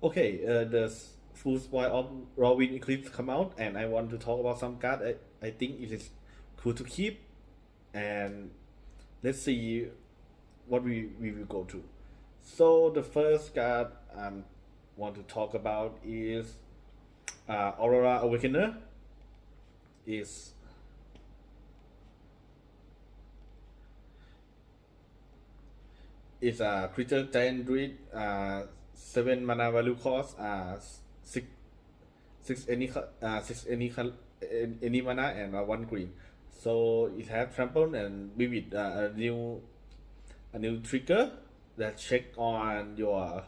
Okay, the full spoil of Lorwyn Eclipse come out, and I want to talk about some card I think it is cool to keep, and let's see what we will go to. So the first card I want to talk about is Aurora Awakener. Is is a creature giant druid, 7 mana value cost, six any mana and one green. So it has trample and vivid, a new trigger that check on your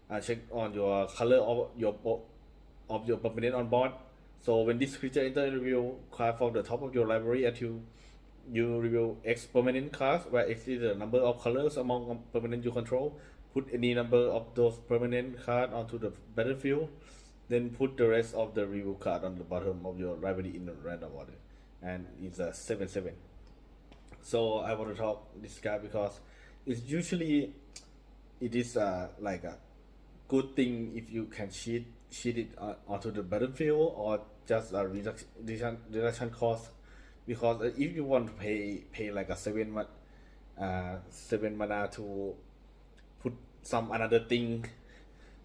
color of your permanent on board. So when this creature enters the reveal card from the top of your library until you reveal X permanent cards, where X is the number of colors among permanent you control. Put any number of those permanent cards onto the battlefield. Then put the rest of the reveal card on the bottom of your library in a random order. And it's a 7/7. So I want to talk this card because it's usually it is like a good thing if you can cheat it onto the battlefield or just a reduction cost, because if you want to pay like a 7 mana to put some another thing,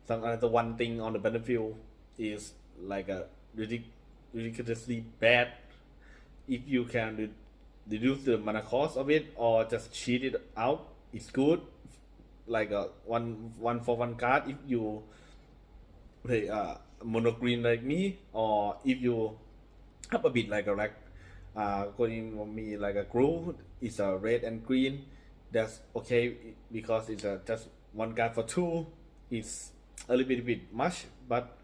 some another one thing on the battlefield is like a ridiculously bad. If you can reduce the mana cost of it or just cheat it out, it's good. Like a one for one card if you play mono green like me, or if you have a bit like a going for me like a groove is a red and green, that's okay because it's just one card for two. It's a little bit much, but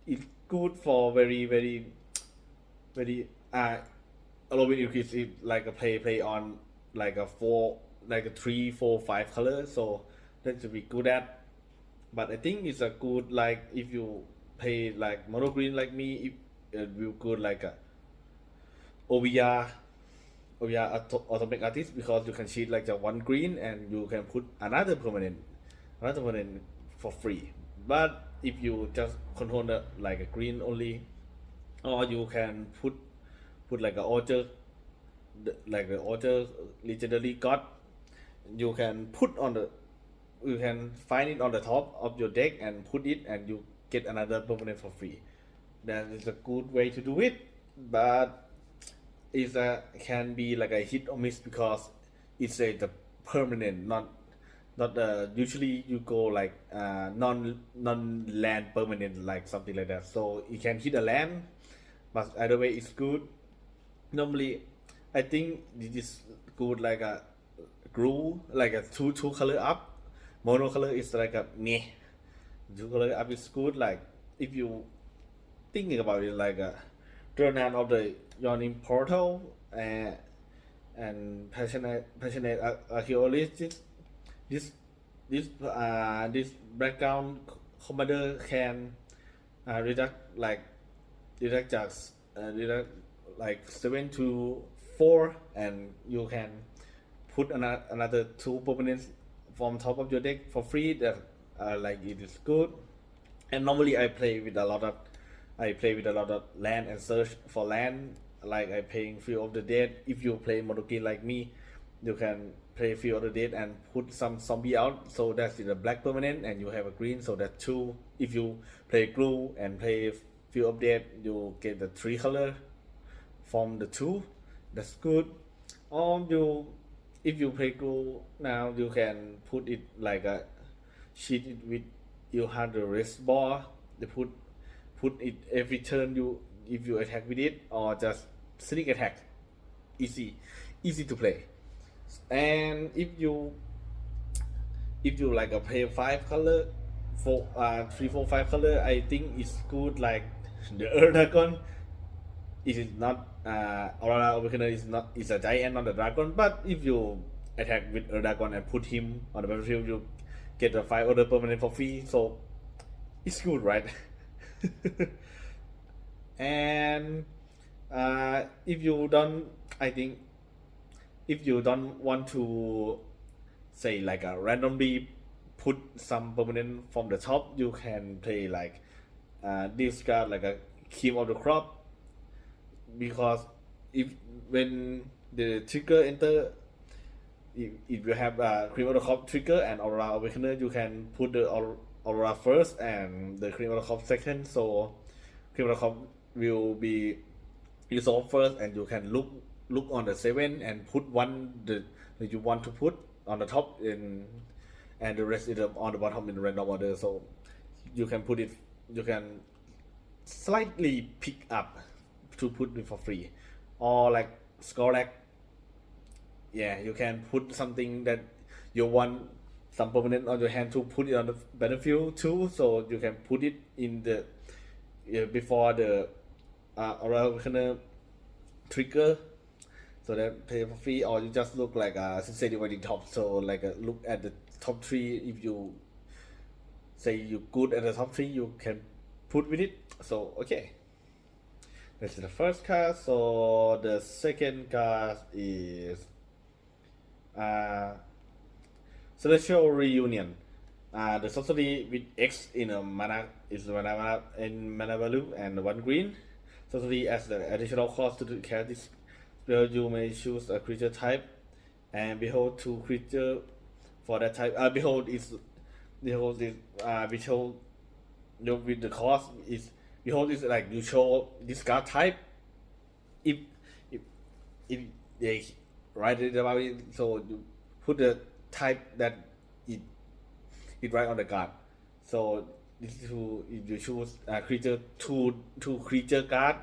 it's good for very a little bit increase it like a play on like a four, like a 3 4 5 color, so that should be good at. But I think it's a good, like if you play like mono green like me, it will good like a OVR automatic artist, because you can cheat like the one green and you can put another permanent for free. But if you just control the, like a green only, or you can put like a order, like the order legendary god, you can put on the, you can find it on the top of your deck and put it, and you get another permanent for free. That is a good way to do it, but it's a can be like a hit or miss because it's a the permanent, not usually you go like non land permanent, like something like that. So you can hit a land, but either way it's good. Normally, I think this is good like a glue, like a two color up. Mono color is like a meh. Two color up is good. Like if you thinking about it, like a Journal of the Yawning Portal, and passionate archaeologist. This this background commander can reduct like reduct just reduct like 7 to 4, and you can put another two permanents from top of your deck for free. That like it is good. And normally I play with a lot of land and search for land. Like I playing Field of the Dead. If you play Monoki like me, you can play Field of the Dead and put some zombie out. So that's the black permanent, and you have a green. So that's two. If you play Glue and play Field of Dead, you get the three color from the two. That's good. Or you, if you play Glue now, you can put it like a cheat it with, you have the rest bar. They put it every turn you, if you attack with it, or just sneak attack. Easy to play. And if you like a play 5 color, 4 3 4 5 color, I think it's good like the Earth Dragon. It is not Aurora Awakener is not, is a giant, not a dragon. But if you attack with Earth Dragon and put him on the battlefield, you get a 5 other permanent for free. So it's good, right? And if you don't, I think if you don't want to say like a randomly put some permanent from the top, you can play like this card like a King of the Crop, because if when the trigger enter, if you have Cream of the Crop trigger and Aurora Awakener, you can put the Aurora first and the Cream of the Crop second, so Cream of the Crop will be resolved first, and you can look on the 7 and put one that you want to put on the top, and the rest is on the bottom in random order, so you can put it, you can slightly pick up to put it for free, or like Skorlax. Yeah, you can put something that you want some permanent on your hand to put it on the battlefield too, so you can put it in the before the Awakener trigger, so that pay for free, or you just look like a Sensei dividing top, so like look at the top 3. If you say you good at the top 3, you can put with it. So okay, this is the first card. So the second card is Celestial Reunion. The sorcery with X in a mana is mana in mana value and 1 green. Sorcery as the additional cost to cast this spell, you may choose a creature type and behold 2 creature for that type. Behold is with the cost is behold is like you show this card type if they write it about it, so you put the type that it write on the card. So this is if you choose a creature two creature card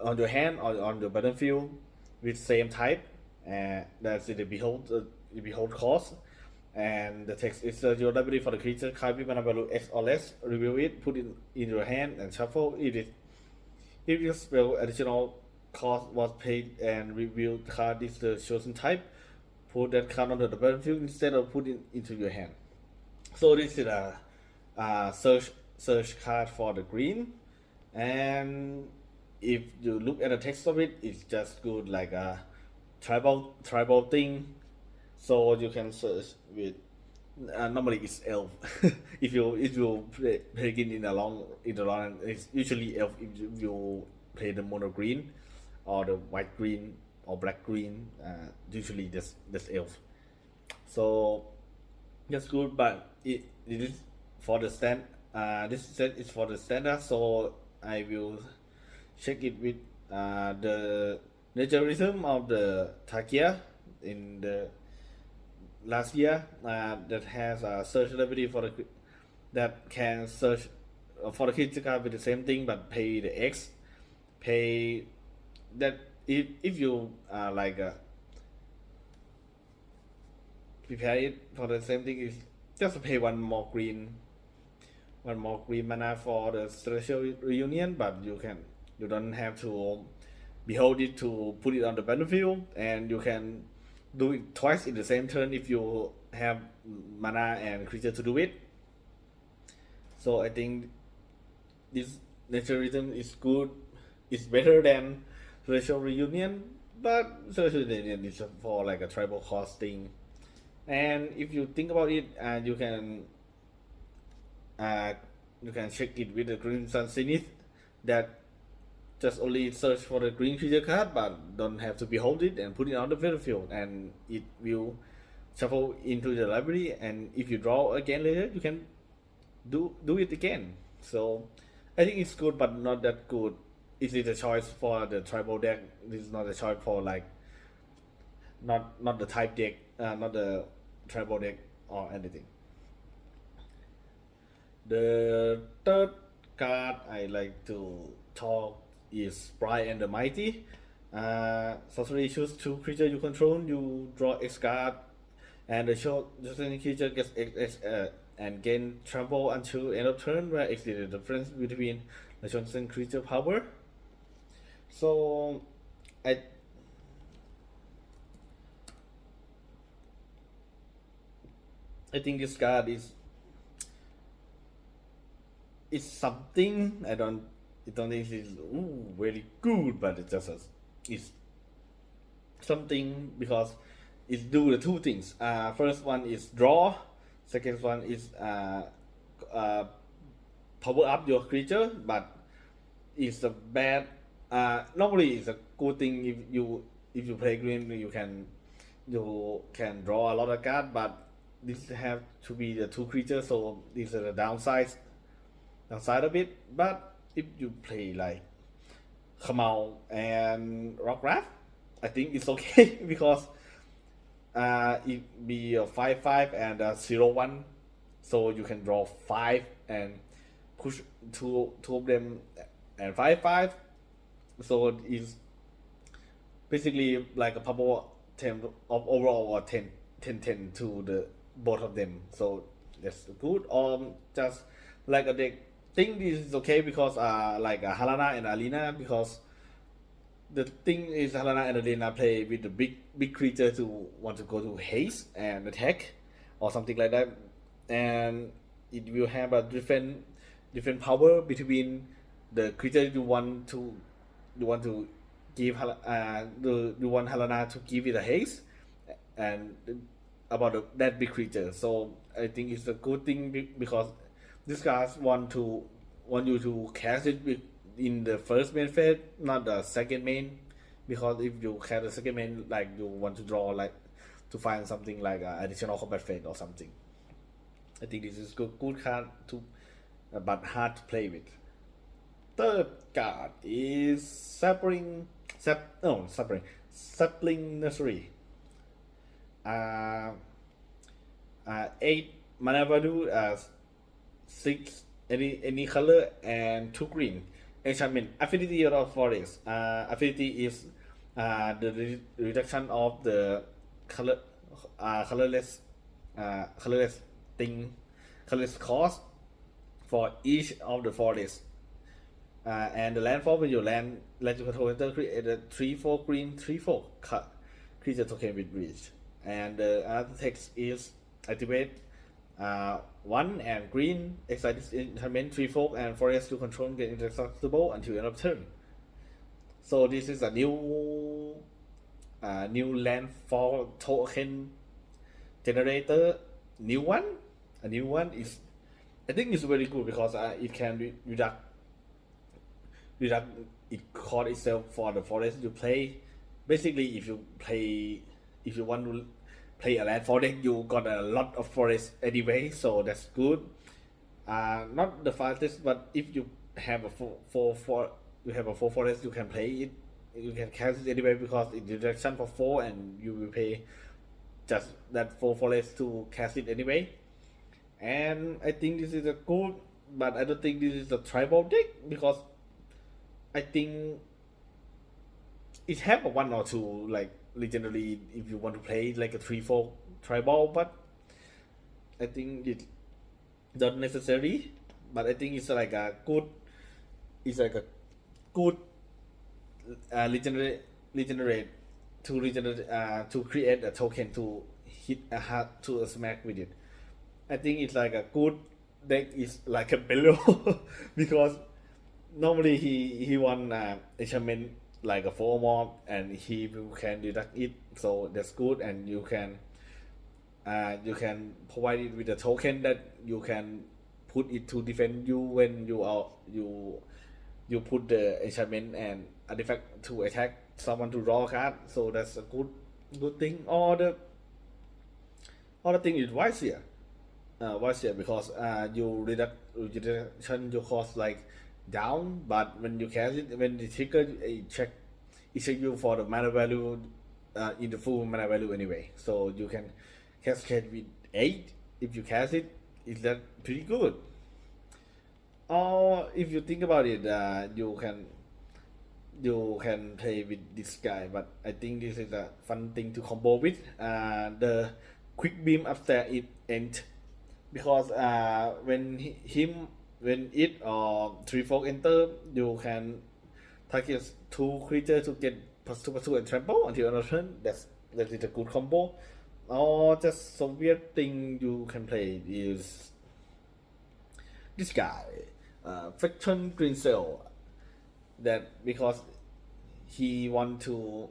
on your hand or on the battlefield with same type, and that's the behold cost. And the text is your ability for the creature card with mana value X or less. Reveal it, put it in your hand, and shuffle it. If your spell additional cost was paid and reveal the card is the chosen type, put that card onto the battlefield instead of putting it into your hand. So this is a search card for the green, and if you look at the text of it, it's just good like a tribal thing. So you can search with normally it's elf. if you play it in the long it's usually elf. If you play the mono green or the white green or black green, usually just elf. So that's good, but it is for the stand. This set is for the standard, so I will check it with the nature rhythm of the Takia in the last year, that has a search ability for the that can search for the creature card with the same thing, but pay the X. Pay that if you prepare it for the same thing, is just pay one more green mana for the Celestial Reunion, but you don't have to behold it to put it on the battlefield, and you can do it twice in the same turn if you have mana and creature to do it. So I think this nature rhythm is good. It's better than Celestial Reunion, but Celestial Reunion is for like a tribal cost thing. And if you think about it, you can check it with the Crimson Zenith that just only search for the green creature card, but don't have to behold it and put it on the battlefield, and it will shuffle into the library, and if you draw again later, you can do it again. So I think it's good, but not that good. Is it a choice for the tribal deck? This is not a choice for like not the type deck, not the tribal deck or anything. The third card I like to talk is Bright and the Mighty. Sorcery, choose 2 creatures you control, you draw X card, and the chosen creature gets X and gain trample until end of turn, where X is the difference between the chosen creature power. So I think this card is something. I don't think it's very good, but it's something because it do the 2 things. First one is draw, Second one is uh, power up your creature, but it's a bad. Normally, it's a good thing if you play green, you can draw a lot of cards, but this have to be the two creatures, so this is the downside of it. But if you play like Kamau and Rockcraft, I think it's okay because it be a 5/5 and a 0/1, so you can draw 5 and push two of them and 5/5. So it's basically like a power 10 of overall or 10 to the both of them. So that's good. Just like a deck. Think this is okay because like a Halana and Alina, because the thing is Halana and Alina play with the big creature to want to go to haste and attack or something like that, and it will have a different power between the creature you want to give you want Helena to give it a haste and about that big creature. So I think it's a good thing because this guys want you to cast it in the first main phase, not the second main, because if you cast the second main, like you want to draw like to find something like additional combat phase or something. I think this is good card to but hard to play with. Third card is Sapling Nursery. 8 mana value as 6 any color and 2 green. Enchantment affinity of forest. Affinity is the reduction of the colorless thing, colorless cost for each of the forest. And the landfall, when you land you control enter, create a 3/4 green 3/4 creature token with reach. And the other text is activate 1 and green exile this enchantment 3/4 and forest you control get indestructible until end of turn. So this is a new landfall token generator. A new one is, I think it's very good because it can reduct it cost itself for the forest you play. Basically, if you want to play a land for deck, you got a lot of forest anyway, so that's good. Not the fastest, but if you have a four forest, you can play it. You can cast it anyway because it's reduction for 4, and you will pay just that 4 forest to cast it anyway. And I think this is a good, but I don't think this is a tribal deck because I think it have a 1 or 2 like legendary if you want to play like a 3/4 tribal, but I think it not necessary. But I think it's like a good, regenerate to create a token to hit a hard to a smack with it. I think it's like a good deck is like a below because normally he won enchantment like a 4 mob and he can deduct it, so that's good. And you can provide it with a token that you can put it to defend you when you put the enchantment and artifact to attack someone to draw a card. So that's a good thing. Or the other thing is wise here because you reduction your cost like down, but when you cast it, when the trigger it check you for the mana value in the full mana value anyway, so you can cascade with 8 if you cast it. Is that pretty good? Or if you think about it, you can play with this guy, but I think this is a fun thing to combo with the quick beam after it ends, because when it or 3/4 enter, you can target 2 creatures to get +2/+2 and trample until another turn. That is a good combo. Or just some weird thing you can play is this guy, Fraction Green Cell. That because he want you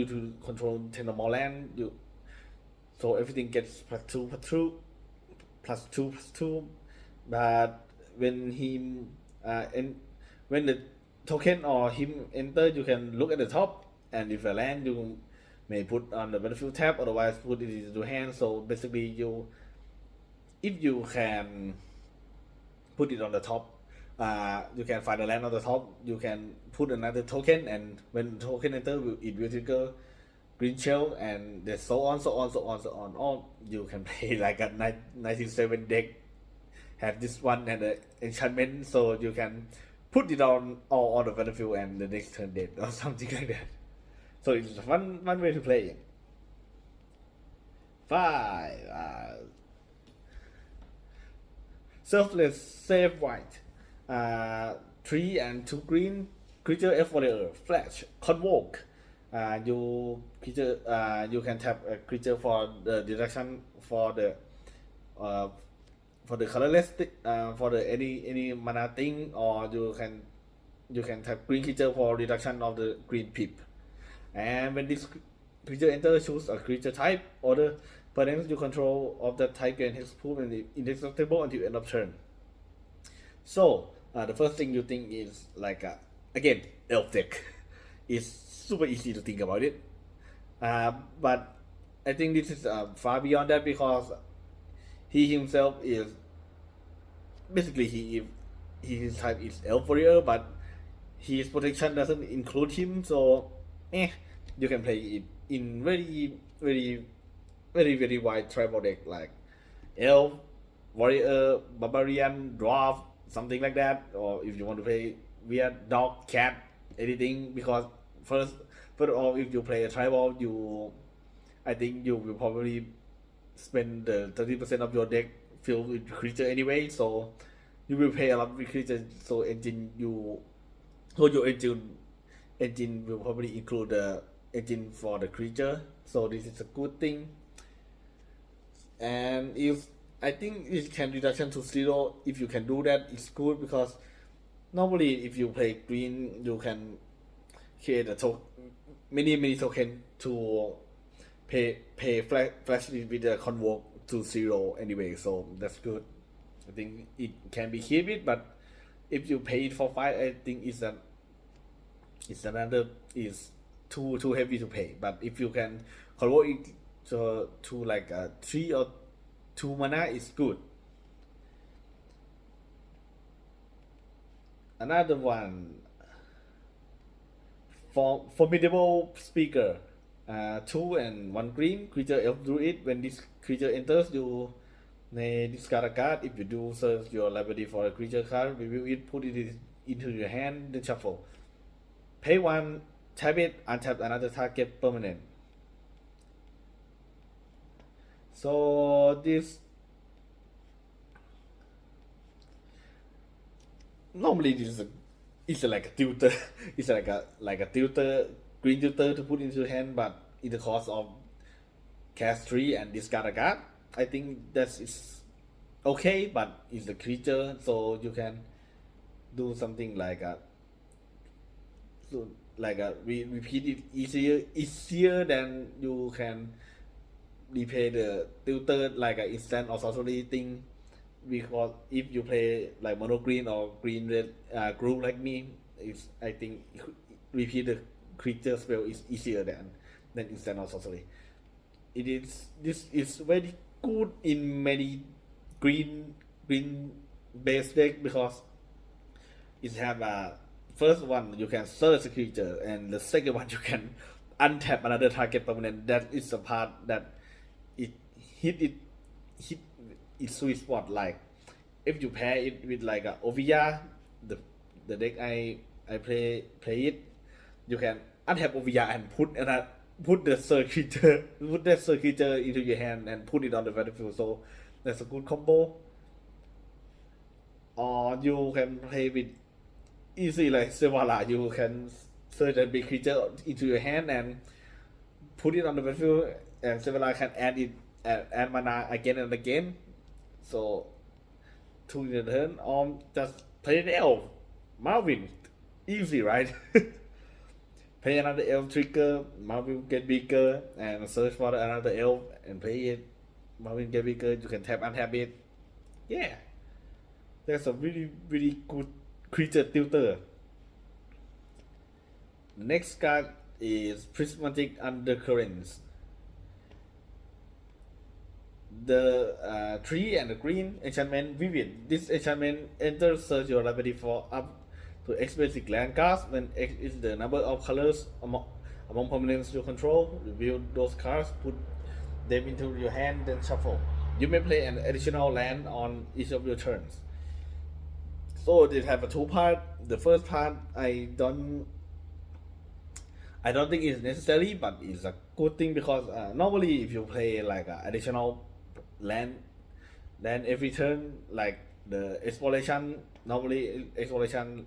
to control 10 or more land, so everything gets plus two. But when him when the token or him enter, you can look at the top, and if a land, you may put on the battlefield tab, otherwise put it into hand. So basically, if you can put it on the top, you can find a land on the top, you can put another token, and when token enter, it will trigger green shell, and there's so on, all. You can play like a 97 deck, have this one and the enchantment, so you can put it on all on the battlefield and the next turn dead or something like that. So it's one way to play it. 5. Surfless save white. 3 and 2 green. Creature F warrior. Flash. Convoke. You can tap a creature for the direction for the colorless for the any mana thing, or you can tap green creature for reduction of the green pip. And when this creature enters, choose a creature type. Other opponents you control of that type can hexproof and indestructible until end of turn. So the first thing you think is like again, elf deck. It's super easy to think about it, but I think this is far beyond that, because he himself is basically his type is elf warrior, but his protection doesn't include him, so you can play it in very wide tribal deck like elf, warrior, barbarian, dwarf, something like that. Or if you want to play weird dog, cat, anything, because first of all, if you play a tribal, I think you will probably spend the 30% of your deck filled with creature anyway, so you will play a lot with creatures. So your engine will probably include the engine for the creature, so this is a good thing. And if I think it can reduction to 0, if you can do that, it's good, because normally if you play green, you can create many token to pay flash with the convoke to 0 anyway, so that's good. I think it can be keep it, but if you pay it for 5, I think it's too heavy to pay. But if you can convert it to like a 3 or 2 mana, is good. Another one, formidable speaker. 2 and 1 green, creature elf druid. When this creature enters, you may discard a card. If you do, search your library for a creature card, review it, put it into your hand, then shuffle. Pay 1, tap it, untap another target permanent. So this normally it's like a tutor. It's like a tutor, green tutor to put into your hand, but in the cost of cast 3 and discard a card. I think that is okay, but it's a creature, so you can do something like repeat it easier than you can replay the tutor like an instant or sorcery thing. Because if you play like mono green or green red group like me, I think repeat the creature spell is easier than instant or sorcery. This is very good in many green based deck, because it have a first one you can search a creature, and the second one you can untap another target permanent. That is the part that it hit its sweet spot. Like if you pair it with like a Ovia, the deck I play it, you can untap Ovia and put the third creature into your hand and put it on the battlefield. So that's a good combo. Or you can play with easy like Sevala. You can search a big creature into your hand and put it on the battlefield, and Sevala can add mana again and again. So to the turn, just play an elf, Marvin, easy, right? play another elf trigger, map will get bigger, and search for another elf and play it. Map will get bigger. You can tap untap it. Yeah, that's a really good creature tutor. The next card is Prismatic Undercurrents. The 3 and the green enchantment Vivid. This enchantment enters search your library for up to X basic land cards. When X is the number of colors among permanents you control, reveal those cards, put them into your hand, then shuffle. You may play an additional land on each of your turns. So they have a two part. The first part I don't think it's necessary, but it's a good thing because normally if you play like additional land every turn, like the exploration, normally exploration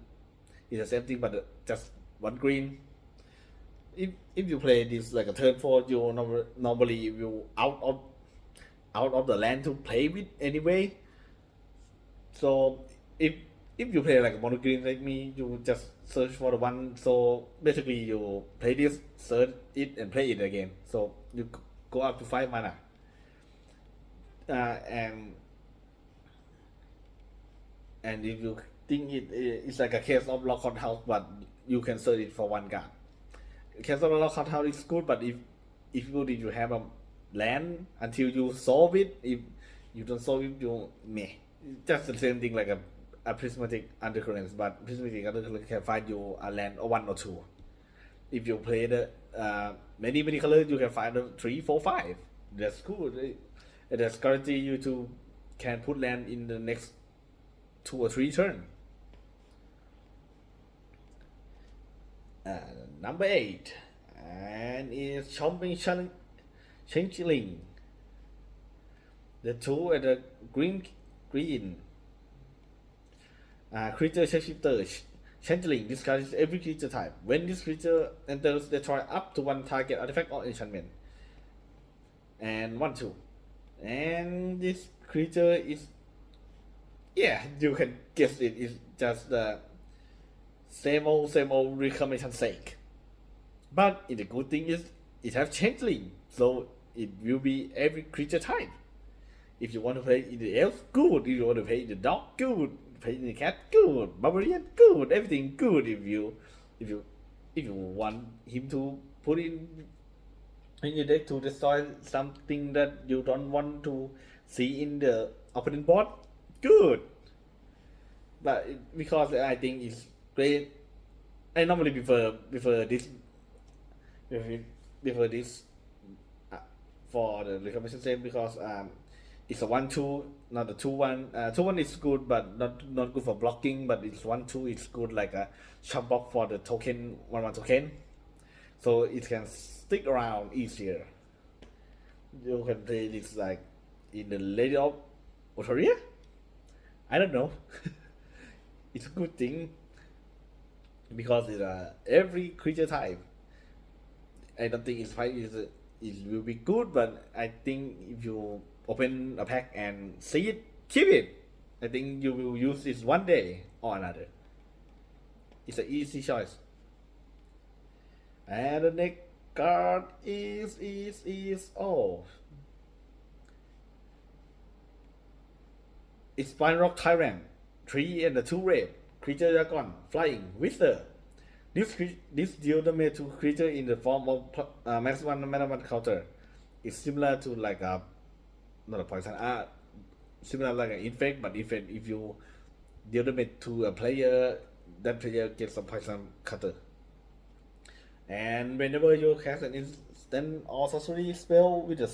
is the same thing, but just one green. If you play this like a turn 4, you normally you out of the land to play with anyway. So if you play like a mono green like me, you just search for the one. So basically, you play this, search it, and play it again. So you go up to 5 mana. And if you think it's like a case of lockout house, but you can search it for one card. Case of lockout house is good, but if you have a land until you solve it, if you don't solve it, you meh. Just the same thing like a prismatic undercurrents, but prismatic undercurrents can find you a land or 1 or 2. If you play the many colors, you can find the 3, 4, 5. That's good. That's guarantee you to can put land in the next 2 or 3 turn. Number 8, and is Chomping Changeling. The 2 and the green. Creature shapeshifter Changeling discards every creature type. When this creature enters, destroy up to 1 target artifact or enchantment. And 1/2. And this creature is, yeah, you can guess it is just the same old reclamation sake. But the good thing is it has Changeling, so it will be every creature type. If you want to play in the elf, good. If you want to play in the dog, good. Play in the cat, good. Barbarian, good. Everything good. If you want him to put in your deck to destroy something that you don't want to see in the opponent board, good. But because I think it's great, I normally prefer this for the reclamation same because it's a 1/2, not a 2/1. 2/1 is good, but not good for blocking. But it's 1/2. It's good like a shop block for the token 1/1 token, so it can stick around easier. You can play this like in the Lady of Otoria. I don't know. It's a good thing because it's every creature type. I don't think it will be good, but I think if you open a pack and see it, keep it. I think you will use this one day or another. It's an easy choice. And the next card is it's Spine Tyrant, 3 and the 2 red, creature dragon, flying, wither. This deal damage to creature in the form of max 1 mana 1 counter. It's similar to like a not a poison, similar like an infect, but if you deal damage to a player, that player gets a poison cutter. And whenever you cast an instant or sorcery spell with a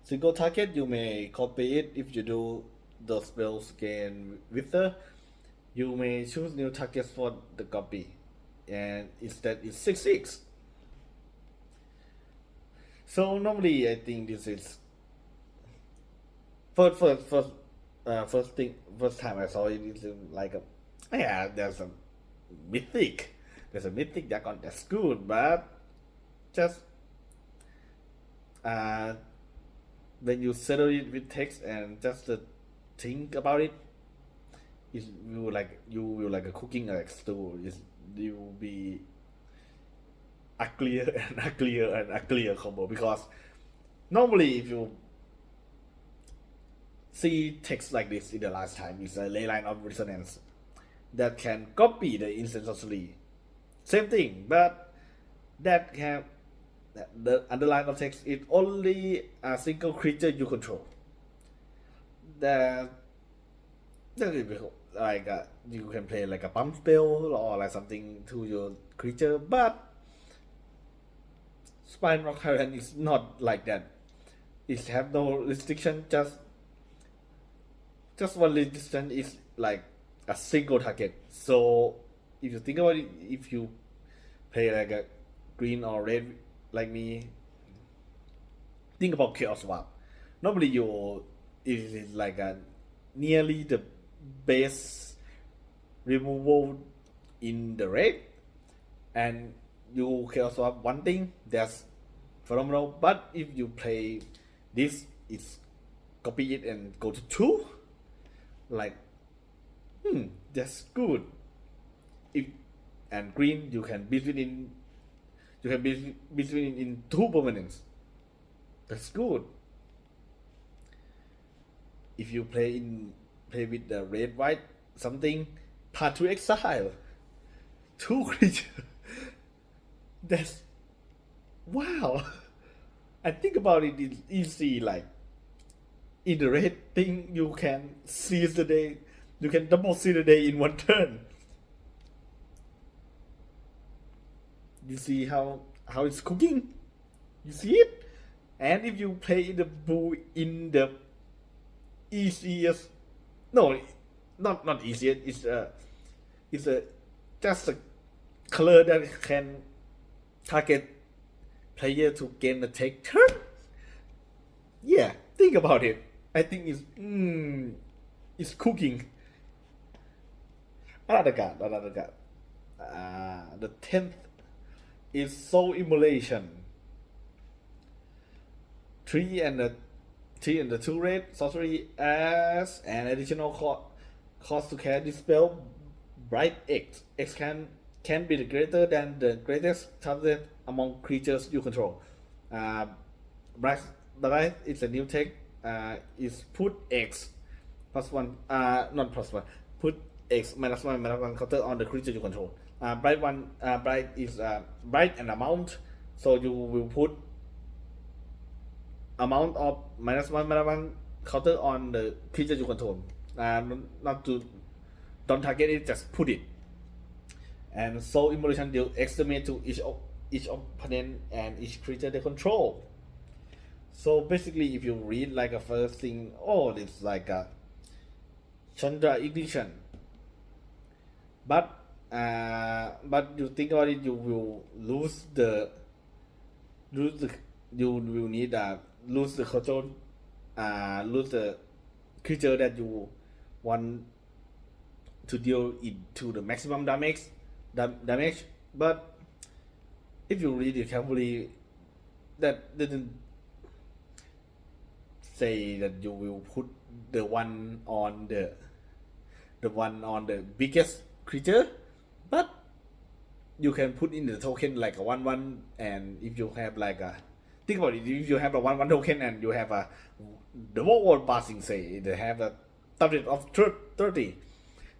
single target, you may copy it. If you do the spells again Wither, you may choose new targets for the copy, and instead it's 6/6. So normally I think this is first time I saw it. It's like there's a mythic dragon, that's good, but just when you settle it with text and just think about it, you will like a cooking like stew. You will be uglier and uglier and uglier combo, because normally if you see text like this in the last time, it's a ley line of resonance that can copy the instant sorcery. Same thing, but that have the underline of text is only a single creature you control. That is like you can play like a pump spell or like something to your creature, but Spine Rock Tyrant is not like that. It have no restriction, just one restriction is like a single target. So if you think about it, if you play like a green or red like me, think about Chaos Swap. Normally you it is like a nearly the base removal in the red, and you Chaos Swap one thing, that's phenomenal. But if you play this, it's copy it and go to 2, like that's good. If and green, you can between in 2 permanents. That's good. If you play with the red white something, Path to Exile, 2 creatures. That's wow. I think about it, it's easy. Like in the red thing, you can seize the day. You can double seize the day in 1 turn. You see how it's cooking? You see it? And if you play the blue in the easiest, no, not easiest. It's a just a color that can target player to gain a take turn. Yeah, think about it. I think it's cooking. Another card. The 10th is Soul Immolation. 3 and the 2 red sorcery as an additional cost to cast this spell. Bright X. X can be greater than the greatest target among creatures you control. Bright is a new tech. Is put X +1. Not +1. Put X -1/-1 counter on the creature you control. Bright is bright and amount, so you will put amount of -1/-1 counter on the creature you control. Don't target it, just put it. And Soul Immolation deal X damage to each opponent and each creature they control. So basically, if you read like a first thing, it's like a Chandra Ignition. But you think about it, you will lose the you will need lose the control, lose the creature that you want to deal into the maximum damage. But if you read it carefully, that didn't say that you will put the one on the biggest creature, but you can put in the token like a 1/1, and if you have like a, think about it, if you have a 1/1 token and you have the wall passing, say they have a target of 30,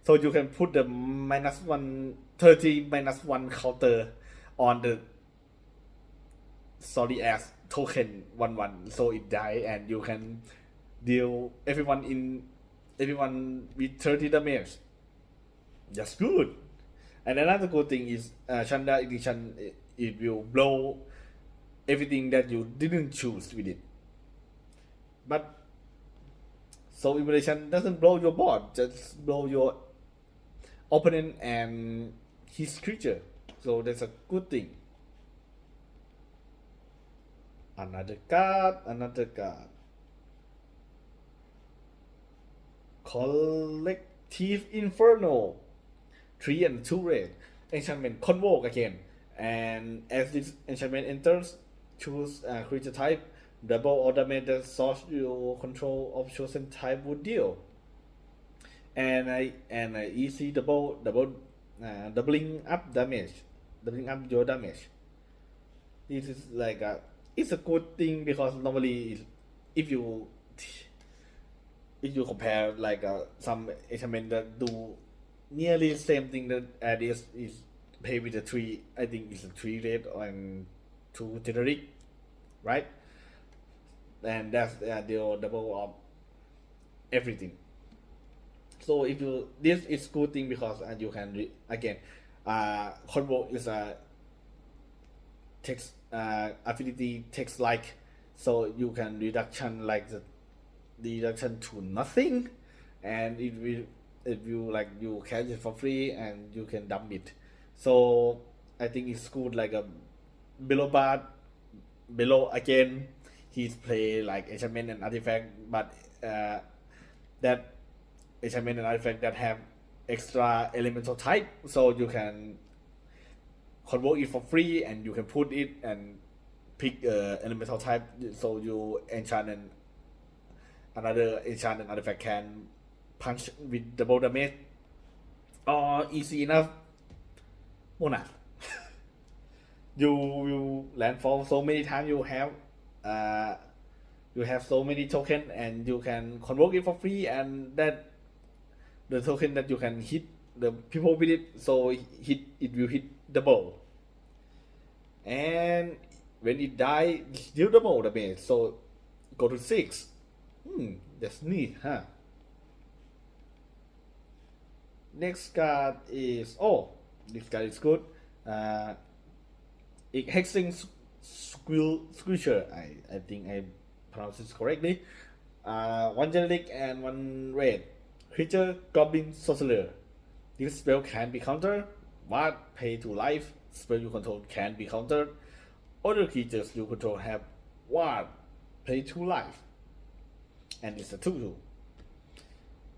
so you can put the -130 -1 counter on the sorry ass token 1/1, so it die, and you can deal everyone with 30 damage. That's good. And another good thing is Chanda Ignition. It will blow everything that you didn't choose with it. But Soul Immolation doesn't blow your board, just blow your opponent and his creature. So that's a good thing. Another card. Collective Inferno. 3 and 2 red. Enchantment Convoke again. And as this enchantment enters, choose a creature type. Double or damage the source you control of chosen type would deal. And a easy doubling up your damage. this is like it's a good thing because normally if you if you compare like some HMN that do nearly the same thing that ADS is pay with a three, I think it's a three rate and two generic, right? And that's the double of everything. So if you this is good thing because you can again convo is a text affinity text like, so you can reduction like the reduction to nothing, and it will like you catch it for free and you can dump it. So I think it's good like a below bar below again he's play like enchantment and artifact, but that enchantment and artifact that have extra elemental type, so you can convert it for free and you can put it and pick elemental type, so you enchant and another enchant and artifact can punch with double damage or easy enough monarch. You will landfall so many times, you have so many token and you can convert it for free, and that the token that you can hit the people with it, so it will hit double, and when it die still double damage, so go to 6. That's neat, huh? Next card is this card is good. Hexing Squisher. I think I pronounced it correctly. One generic and one red. Creature Goblin Sorcerer. This spell can be countered. What pay to life. Spell you control can be countered. Other creatures you control have what pay to life. And it's a 2/2.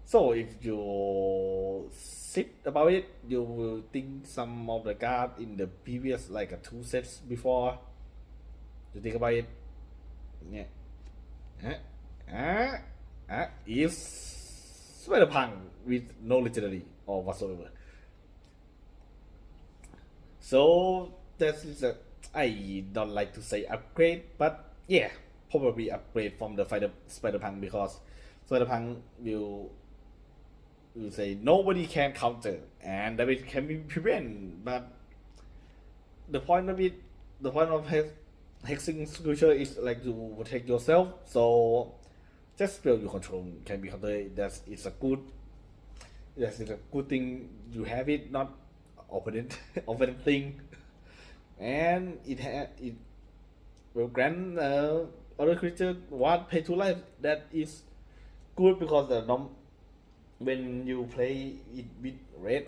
So if you sit about it, you will think some of the card in the previous like 2 sets before. You think about it. Yeah. Is Spider-Punk with no legendary or whatsoever. So that is I don't like to say upgrade, but yeah, probably upgrade from the Spider-Punk, because Spider-Punk will say nobody can counter and that it can be prevent, but the point of hexing sculpture is like to protect yourself, so just spell you control can be countered. That's a good thing you have it, not opponent opponent thing, and it will grant other creature what pay to life. That is good because when you play it with red,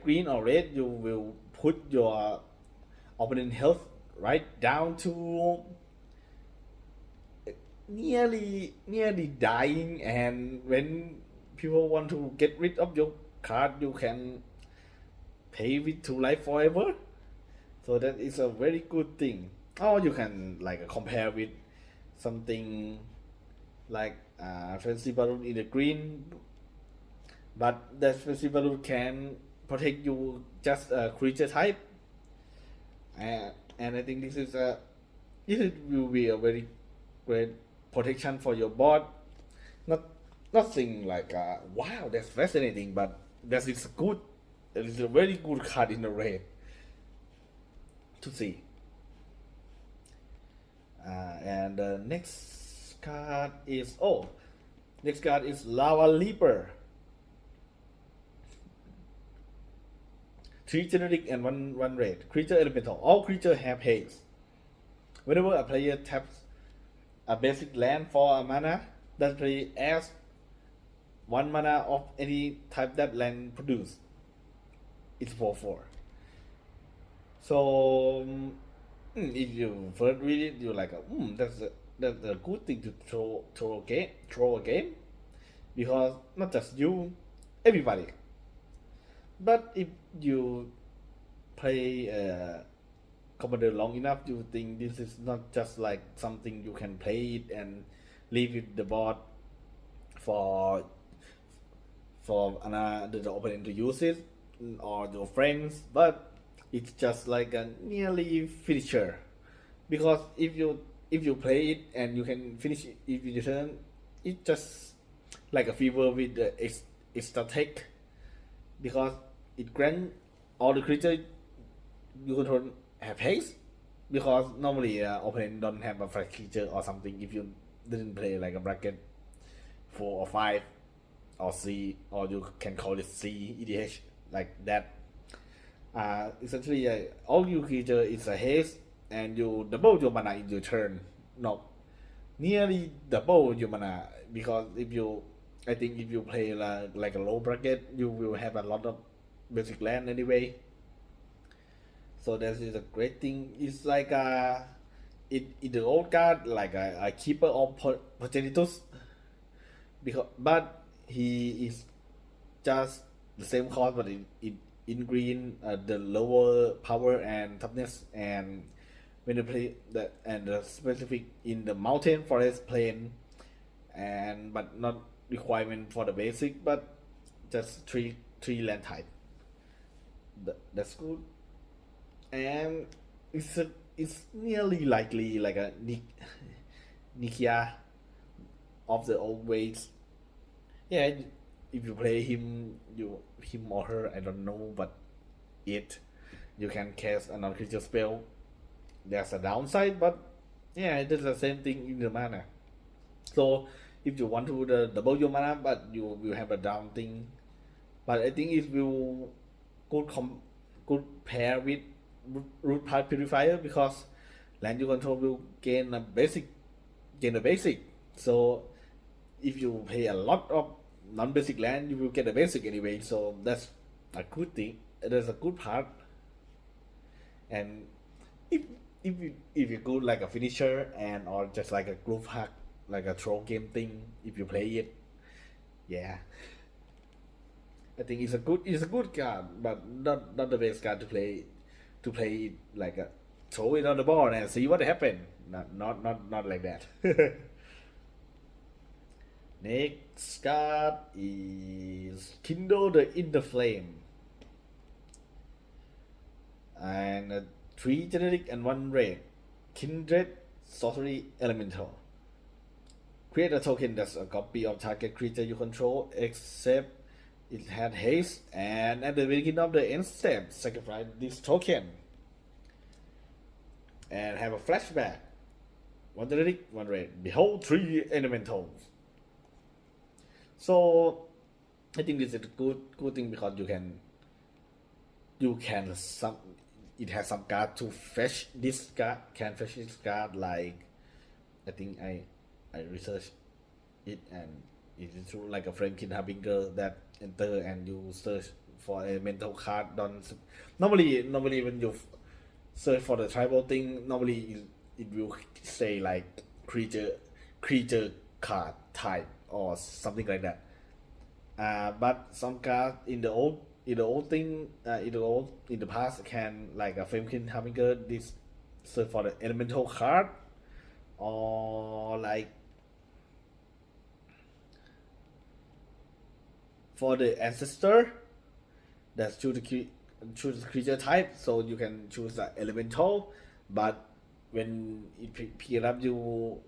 green or red, you will put your opponent health right down to nearly dying, and when people want to get rid of your card, you can pay with 2 life forever. So that is a very good thing. Or you can like compare with something like Fancy Balloon in the green, but that Fancy Balloon can protect you just a creature type, and I think this will be a very great protection for your board. Nothing like wow, that's fascinating, but that is good. It is a very good card in the red to see. And the next card is Lava Leaper. 3 generic and 1 red. Creature elemental. All creatures have haste. Whenever a player taps a basic land for a mana, that player adds 1 mana of any type that land produces. It's 4/4. So if you first read it, you're like, that's a good thing to throw a game, because not just you, everybody. But if you play Commander long enough, you think this is not just like something you can play it and leave it the board for another the opponent to use it or your friends, but it's just like a nearly finisher, because if you play it and you can finish it if you turn, it's just like a fever with the extra tech, because it grant all the creatures you control have haste, because normally opponent don't have a flash creature or something if you didn't play like a bracket 4 or 5 or C, or you can call it C EDH like that. Essentially, all you creature is a haste, and you double your mana in your turn. No, nearly double your mana, because I think if you play like a low bracket, you will have a lot of basic land anyway. So that is a great thing. It's like in the old card like a keeper of progenitus, but he is just the same cost, but in green, the lower power and toughness, and when you play the and the specific in the mountain forest plane, and but not requirement for the basic, but just three land type. That's good, and it's nearly likely like a Nikia of the old ways. Yeah, if you play him or her, I don't know, but it you can cast a non-creature spell. There's a downside, but yeah, it is the same thing in the mana. So if you want to double your mana, but you will have a down thing. But I think it will good good pair with root part purifier, because land you control will gain a basic. So if you pay a lot of non-basic land, you will get a basic anyway. So that's a good thing. That's a good part. And if if you go like a finisher and or just like a group hack, like a troll game thing, if you play it, yeah, I think it's a good card, but not the best card to play it like a throw it on the board and see what happen. Not like that. Next card is Kindle the Inner Flame, and 3 generic and 1 red. Kindred Sorcery Elemental. Create a token that's a copy of target creature you control, except it had haste, and at the beginning of the end step, sacrifice this token and have a flashback. 1 generic, 1 red. Behold 3 elementals. So I think this is a good thing, because you can some it has some card to fetch this card, can fetch this card, like I think I researched it, and it is true, like a Franklin Harbinger that enter and you search for a mental card. Don't normally when you search for the tribal thing, normally it will say like creature card type or something like that. But some cards in the old thing, in the past, can like a Franklin Harbinger this search for the elemental card, or like for the ancestor, that's choose the creature type, so you can choose the elemental, but when it pick it up, you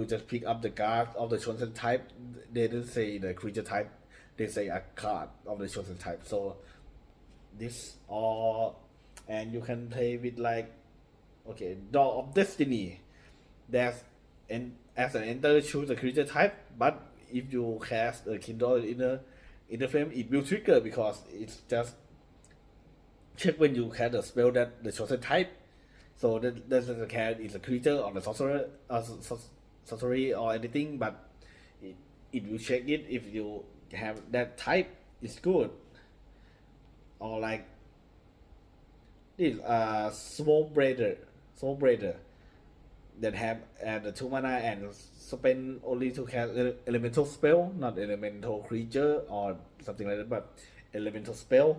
just pick up the card of the chosen type. They didn't say the creature type, they say a card of the chosen type. So this all, and you can play with like, okay, Door of Destiny. There's as an enter, choose the creature type, but if you cast a Kindle inner flame, it will trigger, because it's just check when you cast a spell that the chosen type. So that doesn't care it's a creature or the sorcery or anything, but it will check it if you have that type. It's good. Or like this small braider that have the 2 mana and spend only to cast elemental spell, not elemental creature or something like that, but elemental spell.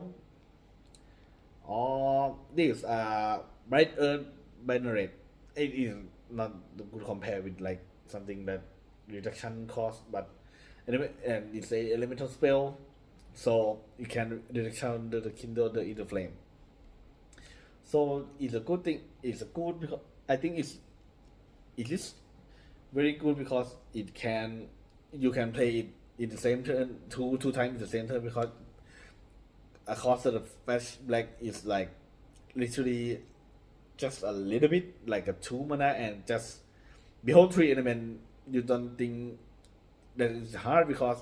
Or this Bright Earth Banneret. It is not good compare with like something that reduction cost, but anyway, and it's a elemental spell, so it can direction the kindle the inner flame. So it's a good thing. It's a good because I think it is very good because it can you can play it in the same turn two times in the same turn because a cost of the flash black is like literally just a little bit like a 2 mana and just behold 3 element. You don't think that is hard because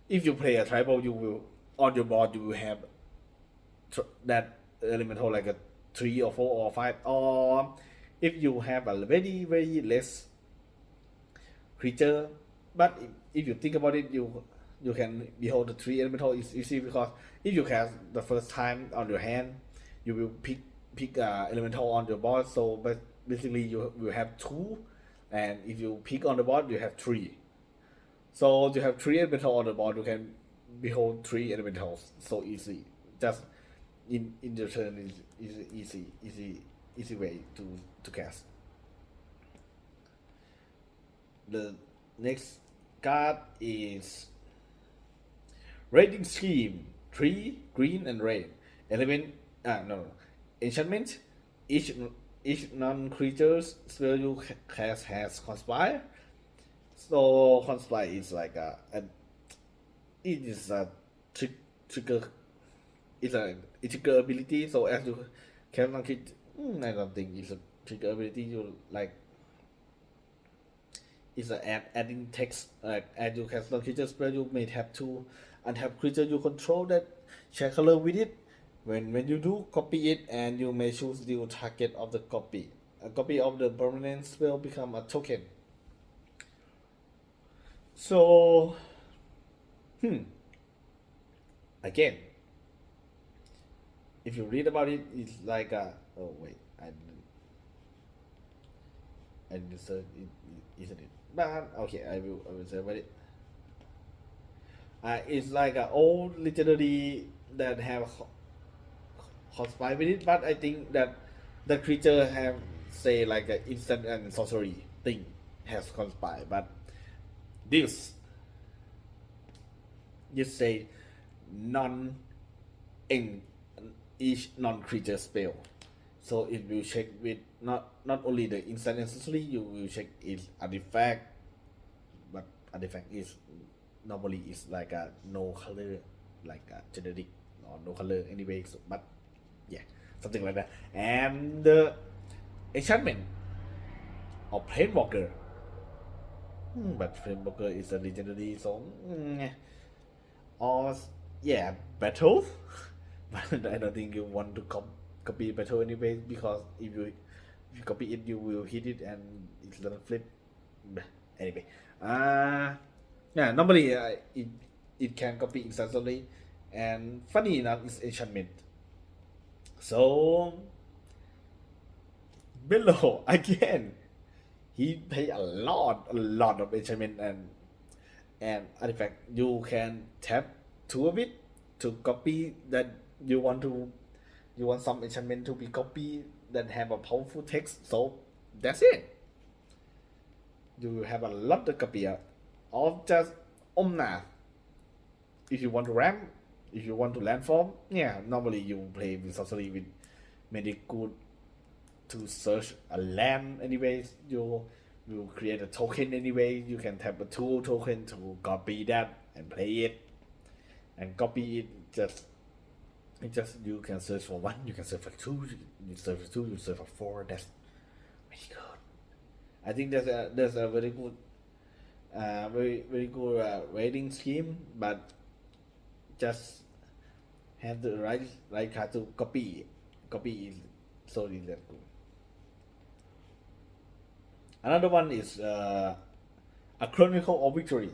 if you play a tribal you will on your board you will have that elemental like a 3 or 4 or 5, or if you have a very less creature. But if you think about it, you can behold the 3 elemental is easy because if you cast the first time on your hand, you will pick elemental on your board. So but basically you will have 2, and if you pick on the board, you have 3. So you have 3 elemental on the board. You can behold 3 elementals so easy. Just in your turn is easy way to cast. The next card is Rating Scheme. 3 green and red. Element no. Enchantment. Each non-creatures spell you cast has Conspire. So Conspire is like it is a trigger. It's a trigger ability. So as you cast non-creature, I don't think it's a trigger ability. You like is adding text. Like as you cast non-creature spell, you may have to untap creature you control that share color with it. When you do, copy it and you may choose the target of the copy. A copy of the permanent spell become a token. So, again, if you read about it, it's like a. Oh wait, I didn't search it, isn't it? But okay, I will say about it. It's like an old legendary that have Conspire with it, but I think that the creature have say like an instant and sorcery thing has Conspire, but this just say non in each non-creature spell, so it will check with not only the instant and sorcery, you will check its artifact, but artifact is normally is like a no color, like a generic or no color anyway. So, but yeah, something like that. And the enchantment of Planewalker. But Planewalker is a legendary, so or yeah, battle. But I don't think you want to copy battle anyway because if you copy it, you will hit it and it's gonna flip. Anyway, yeah, normally it can copy instantly, and funny enough, it's enchantment. So below again, he pay a lot of enchantment and artifact. You can tap 2 of it to copy that you want some enchantment to be copied that have a powerful text. So that's it. You have a lot of copy of just Omna. If you want to ramp, if you want to landform, yeah, normally you play with sorcery with many good to search a land anyways. You will create a token anyway. You can tap a 2 token to copy that and play it, and copy it just you can search for 1, you can search for 2, you search for 2, you search for 4. That's very good. I think there's a very good very good rating scheme, but just have the right card to copy is so really that good. Another one is a Chronicle of Victory.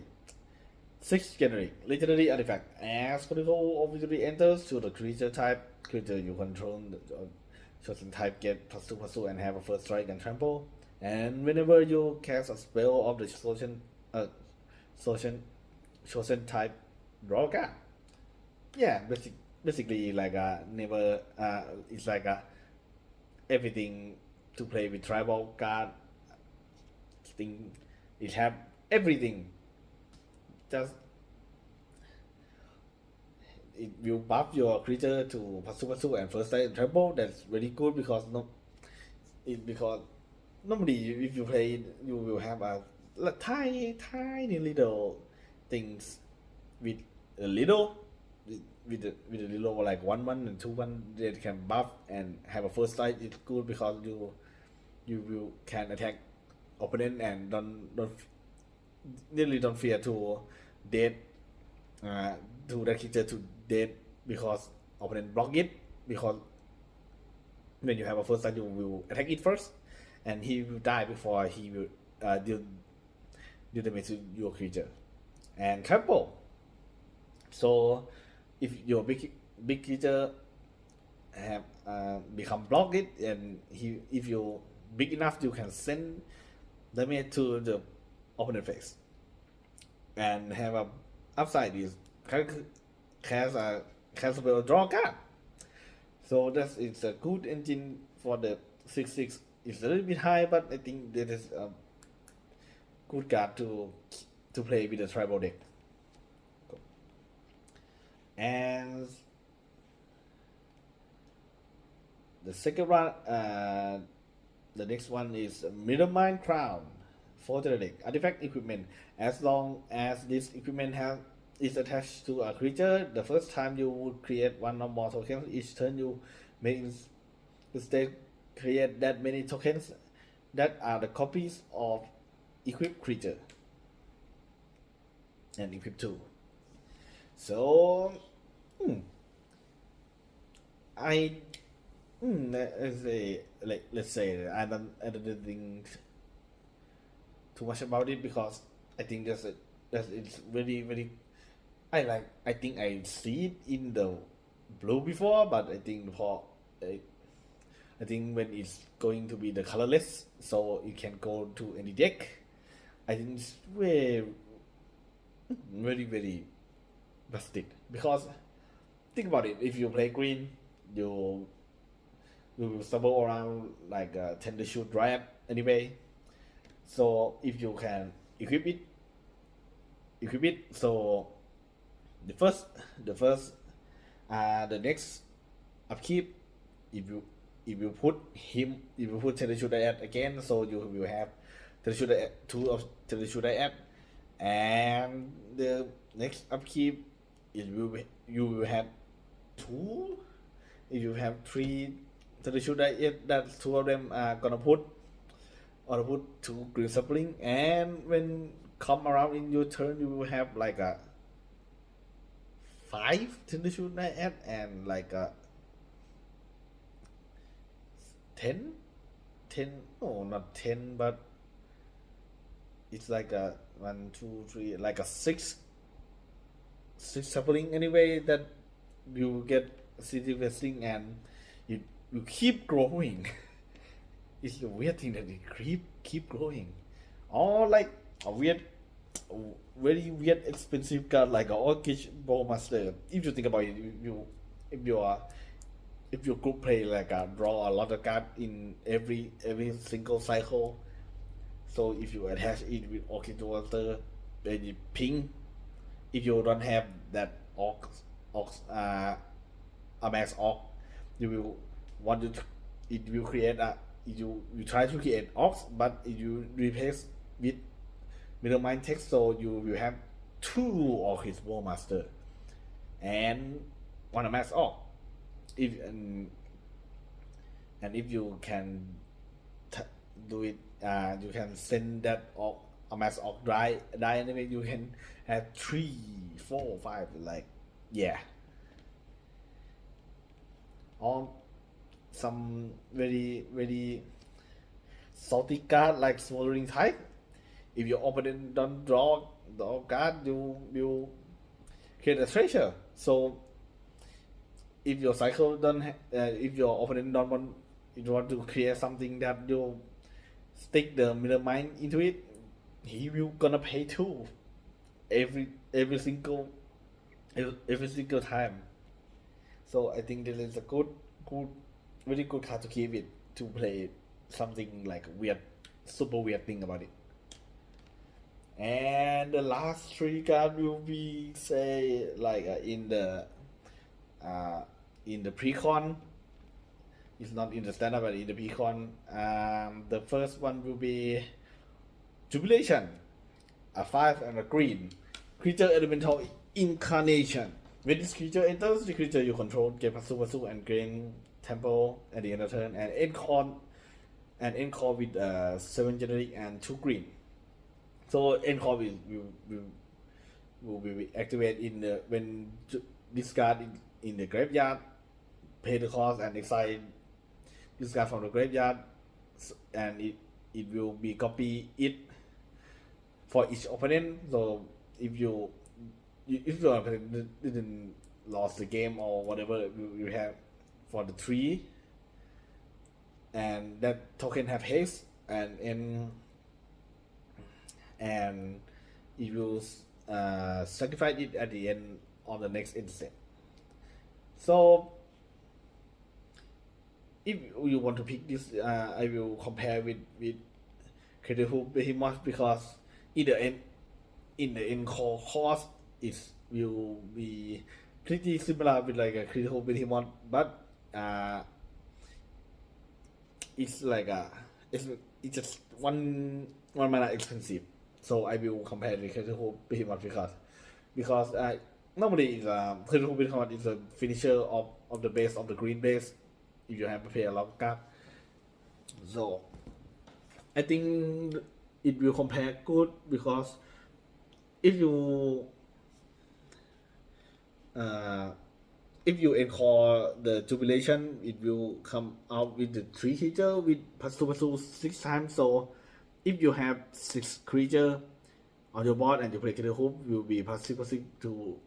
6 generic legendary artifact. As Chronicle of Victory enters to the creature type, creature you control the chosen type get +2/+2 and have a first strike and trample. And whenever you cast a spell of the chosen type, draw a card. Yeah, basically like never it's like everything to play with tribal card thing. It have everything. Just it will buff your creature to pursue and first strike and trample. That's very good because because normally if you play it, you will have a tiny little things with a little with a little like 1/1 and 2/1 that can buff and have a first strike. It's good because you will can attack opponent and don't fear to dead to that creature to dead because opponent block it, because when you have a first strike you will attack it first and he will die before he will deal damage to your creature and trample. So if your big creature have become blocked it, and if you big enough you can send damage to the opponent face and have a upside is cast spell draw card. So that is a good engine for the 6/6. It's a little bit high, but I think that is a good card to play with the tribal deck. And the second one, the next one is Middlemine Crown for the deck. Artifact equipment. As long as this equipment is attached to a creature, the first time you would create one or more tokens. Each turn you may instead create that many tokens that are the copies of equipped creature and equip 2. So let's say I don't think too much about it because I think that's it's very I think I see it in the blue before, but I think I think when it's going to be the colorless, so it can go to any deck. I think it's very busted because think about it. If you play green, you will stumble around like a tender shoot dryad anyway. So if you can equip it. So the next upkeep, if you put tender shoot dryad again, so you will have tender shoot dryad, 2 of tender shoot dryad, and the next upkeep you will have 2. If you have 3 tender shoot dryad, that 2 of them are gonna put 2 green sapling, and when come around in your turn you will have like a 5 tender shoot dryad and like a 10 no, not 10, but it's like a 1 2 3 like a 6 sapling anyway, that you get city vesting and you keep growing. It's a weird thing that it keep growing, or like a very weird expensive card like a Orcish Bowmaster. If you think about it, if your group play like draw a lot of cards in every single cycle, so if you attach it with Orcish Bowmaster, then you ping. If you don't have that a max orc, you will want to it will create a you try to create orcs, but you replace with Middlemine text, so you will have 2 of his Bowmaster and 1 max orc. If and if you can do it, you can send that orc a max orc die anyway. You can have 3, 4, 5, like or some very salty card like Smoldering Tide. If your opponent don't draw the card, you create a treasure. So if your cycle don't if your opponent don't want, if you want to create something that you stick the Middlemine into it, he will gonna pay 2 every single time. So I think this is a good very good card to keep it, to play something like weird, super weird thing about it. And the last 3 cards will be say like in the in the pre-con. It's not in the standard, but in the pre-con. The first one will be Jubilation, a 5 and a green. Creature elemental incarnation. When this creature enters, the creature you control get pursue and gain temple at the end of turn, and end call with 7 generic and 2 green. So end call will be activated in the when discard in the graveyard, pay the cost and exile discard from the graveyard, and it will be copy it for each opponent. So if your opponent didn't lost the game or whatever you have for the 3, and that token have haste and it will sacrifice it at the end of the next instant. So if you want to pick this, I will compare with Critical Behemoth, because in the end core cost it will be pretty similar with like a Critical Behemoth, but it's like it's just one mana expensive. So I will compare the Critical Behemoth because normally Critical Behemoth is a finisher of the base of the green base if you have to pay a lot of card. So I think it will compare good, because if you encore the Jubilation, it will come out with the 3 creature with pursue 6 times. So if you have 6 creature on your board and you play the hoop, will be +6 to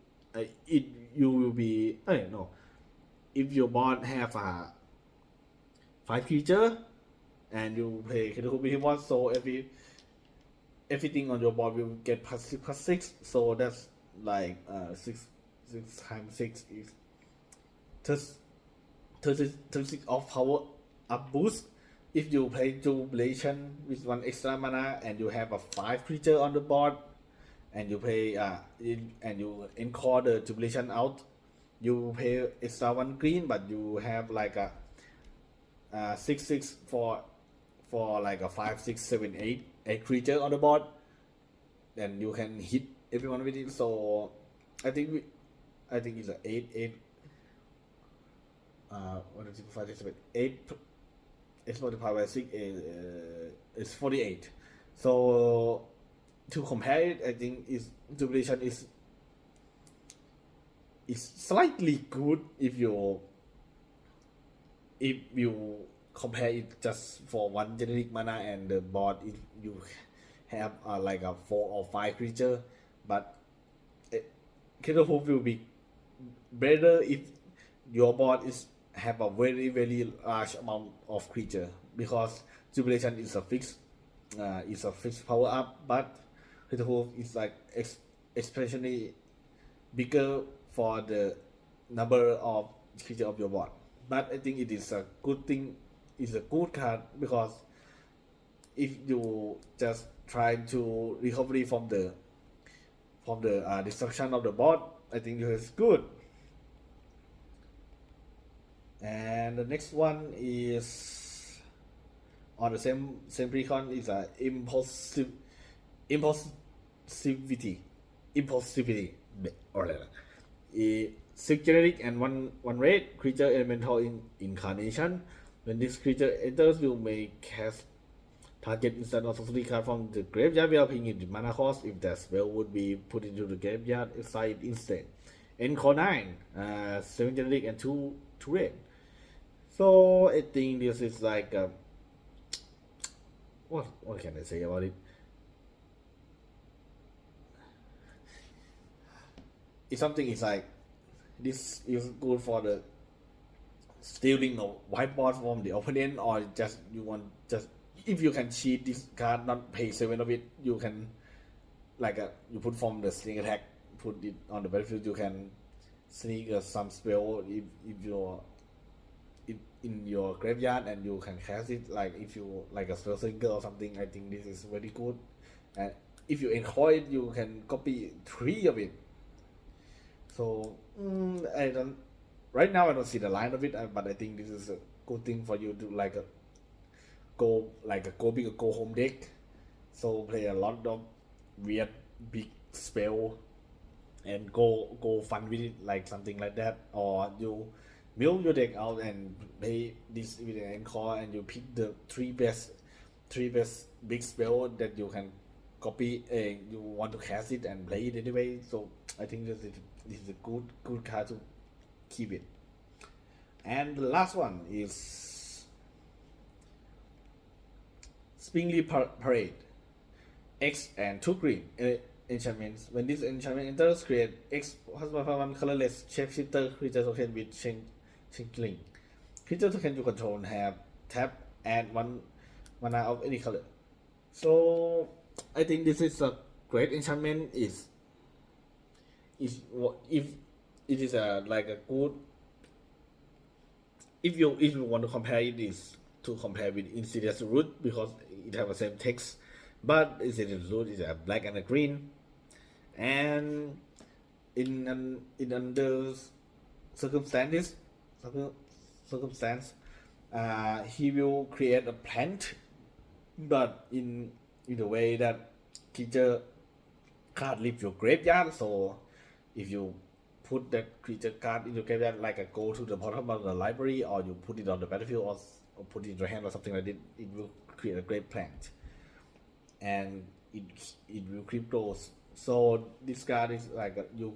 it. You will be no. If your board have 5 creature and you play critical behemoth, so everything on your board will get +6. So that's like 6 times 6 is 36 of power up boost. If you play Jubilation with 1 extra mana and you have a 5 creature on the board, and you play and you encore the Jubilation out, you pay extra 1 green, but you have like a 6/6 for like a 5, 6, 7, 8 creature on the board, then you can hit everyone with it. So I think it's a 8. 1, 2, 3, 4, 5, 6, 7, 8. It's multiplied by 6 is 48. So to compare it, I think Jubilation is slightly good if you compare it just for 1 generic mana and the board if you have like a 4 or 5 creature. But Killer Hope will be better if your board have a very very large amount of creature, because Jubilation is a fixed power up, but Killer Hope is like especially bigger for the number of creature of your board. But I think it is a good thing. It's a good card, because if you just try to recover from the destruction of the board, I think it is good. And the next one is on the same precon is a impulsivity or whatever. 6 generic and 1 red creature elemental incarnation. When this creature enters, you may cast target instant or sorcery card from the graveyard without paying it mana cost. If that spell would be put into the graveyard, exile it instead. Encore 9, 7 generic and 2 red. So I think this is like what can I say about it? It's something is like this is good for the stealing of whiteboard from the opponent, or just you want just if you can cheat this card, not pay 7 of it, you can like you put from the sneak attack, put it on the battlefield, you can sneak some spell if you're in your graveyard and you can cast it, like if you like a spell slinger or something. I think this is very good, and if you encore it, you can copy 3 of it. So I don't right now I don't see the line of it, but I think this is a good thing for you to like a go big or go home deck. So play a lot of weird big spell and go fun with it, like something like that. Or you build your deck out and play this with an encore, and you pick the three best big spell that you can copy. You want to cast it and play it anyway. So I think this is a good card to keep it. And the last one is Springly Parade. X and 2 green enchantments. When this enchantment enters, create X +1/+1 colorless shapeshifter creature token with changeling. Creature token you control have tap and 1 mana of any color. So I think this is a great enchantment. Is if it is a like a good, if you want to compare it, is to compare with Insidious Root, because it have the same text, but Insidious Root is a black and a green, and in under circumstance, he will create a plant, but in a way that creature can't leave your graveyard. So if you put that creature card in your graveyard, like a go to the bottom of the library, or you put it on the battlefield, or put it in your hand or something like that, it will create a great plant, and it will creep those. So this card is like you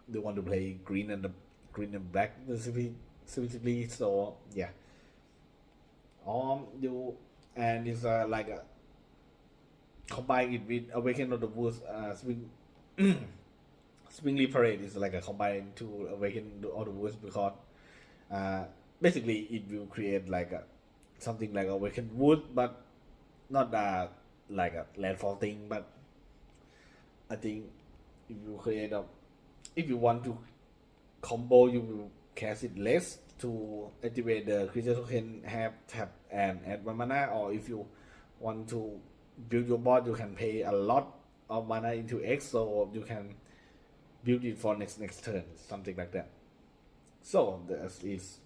want to play green and black specifically. So yeah, you, and it's like a combine it with Awaken of the Woods. Springly Parade is like a combine to Awaken all the Woods, because basically it will create like a something like Awakened Wood, but not like a landfall thing. But I think if you create if you want to combo, you will cast it less to activate the creature token, have tap and add 1 mana. Or if you want to build your board, you can pay a lot of mana into X, so you can build it for next turn, something like that. So this is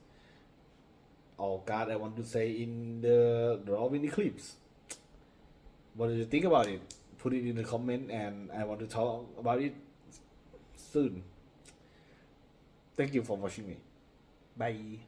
all card I want to say in the Lorwyn Eclipse. What do you think about it? Put it in the comment, and I want to talk about it soon. Thank you for watching me. Bye.